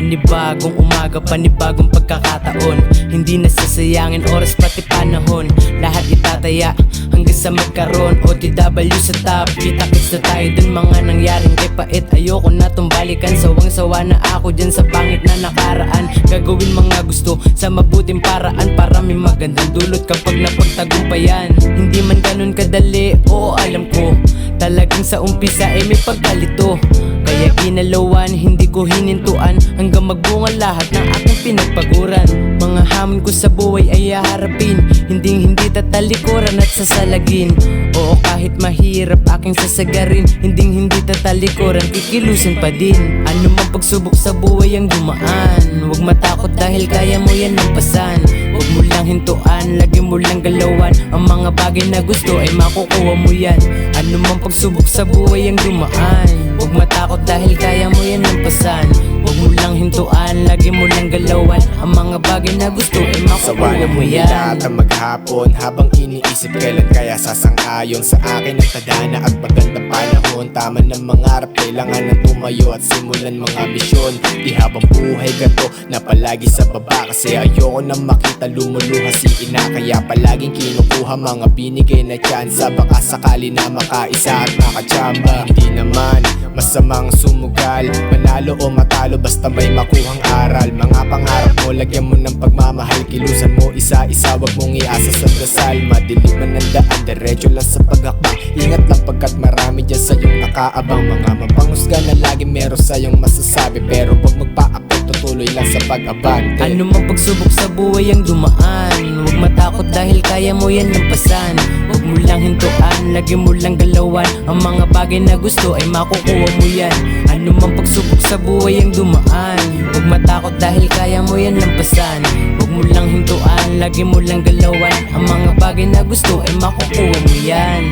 Panibagong umaga, panibagong pagkakataon. Hindi nasasayangin oras pati panahon. Lahat itataya hanggang sa magkaroon OTW sa top, kita-kits na tayo dun. Mga nangyaring kay pait, ayoko na tong balikan. Sawang-sawa na ako dyan sa pangit na nakaraan. Gagawin mga gusto sa mabuting paraan, para may magandang dulot kapag napagtagumpayan. Hindi man ganun kadali, oo alam ko, talagang sa umpisa ay may pagkalito. Kaya ginalawan, hindi ko hinintuan, hanggang magbunga lahat ng aking pinagpaguran. Mga hamon ko sa buhay ay haharapin, hindi tatalikuran at sasalagin. Oo, kahit mahirap aking sasagarin, hindi tatalikuran, kikilusin pa din. Ano mang pagsubok sa buhay ang dumaan, huwag matakot dahil kaya mo yan lampasan. Huwag mo lang hintuan, lagi mo lang galawan. Ang mga bagay na gusto ay makukuha mo yan. Ano mang pagsubok sa buhay ang dumaan, huwag matakot dahil kaya mo yan lampasan. Huwag mo lang hintuan, lagi mo lang galawan. Ang mga bagay na gusto ay makukuha mo yan. Sawa na maghapon habang iniisip kailan kaya sasang-ayon sa akin ang tadhana at magandang panahon. Tama ng mangarap, kailangan ng tumayo at simulan mga misyon. Di habang buhay gato na palagi sa baba, kasi ayoko na makita lumuluha si ina. Kaya palaging kinukuha mga binigay na tsansa, baka sakali na makaisa at makachamba. Hindi naman masamang sumugal, manalo o matalo basta may makuhang aral. Mga pangarap mo, lagyan mo ng pagmamahal, kilusan mo isa-isa, wag mong iasa sa dasal. Madilim man ang daan, diretso lang sa pagakbang. Ingat lang pagkat marami dyan sa'yong nakaabang. Mga mapanghusga na lagi meron sa'yong masasabi, pero wag magpaakot, tutuloy lang sa pag-abante. Ano mang pagsubok sa buhay ang dumaan, huwag matakot dahil kaya mo yan lampasan. Huwag mo lang hintuan, lagi mo lang galawan. Ang mga bagay na gusto ay makukuha mo yan. Ano mang pagsubok sa buhay ang dumaan, huwag matakot dahil kaya mo yan lampasan. Huwag mo lang hintuan, lagi mo lang galawan. Ang mga bagay na gusto ay makukuha mo yan.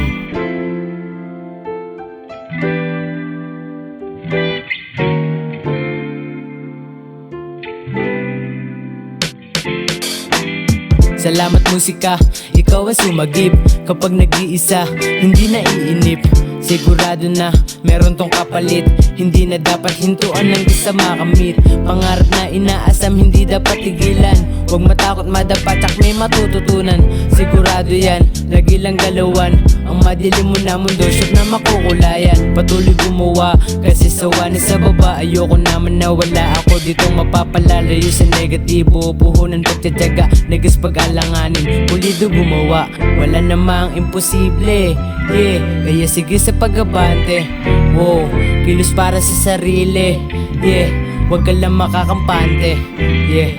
Salamat musika, ikaw ang sumagip. Kapag nag-iisa, hindi na iinip. Sigurado na meron tong kapalit, hindi na dapat hintuan ng di sa makamit. Pangarap na inaasam, hindi dapat tigilan. Huwag matakot, madapat, tsak may matututunan. Sigurado yan, lagi lang galawan. Ang madilim mo na mundo, shoot na makukulayan. Patuloy gumawa, kasi sawa na sa baba. Ayoko naman na wala ako dito mapapalalayo sa negatibo. Puhunan pagtsatsaga, negas pag-alanganin, pulido gumawa. Wala namang imposible, yeah. Kaya sige sa pag-abante, wow. Kilos para sa sarili, yeah. Huwag ka lang makakampante, yeah.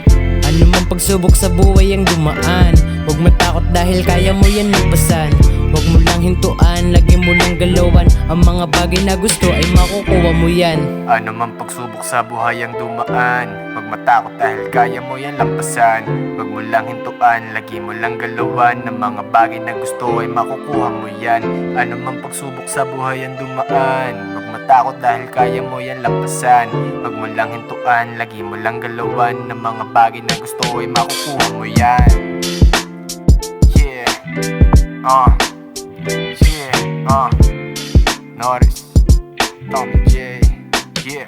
Ano mang pagsubok sa buhay ang dumaan, huwag matakot dahil kaya mo yan lampasan. Huwag mo lang hintuan, lagi mo lang galawan. Ang mga bagay na gusto ay makukuha mo yan. Ano man pagsubok sa buhay ang dumaan, huwag matakot dahil kaya mo yan lampasan. Huwag mo lang hintuan, lagi mo lang galawan. Ang mga bagay na gusto ay makukuha mo yan. Ano man pagsubok sa buhay ang dumaan, huwag matakot dahil kaya mo yan lampasan. Huwag mo lang hintuan, lagi mo lang galawan. Ang mga bagay na gusto ay makukuha mo yan. Yeah, yeah, Norris, Tommy J, yeah,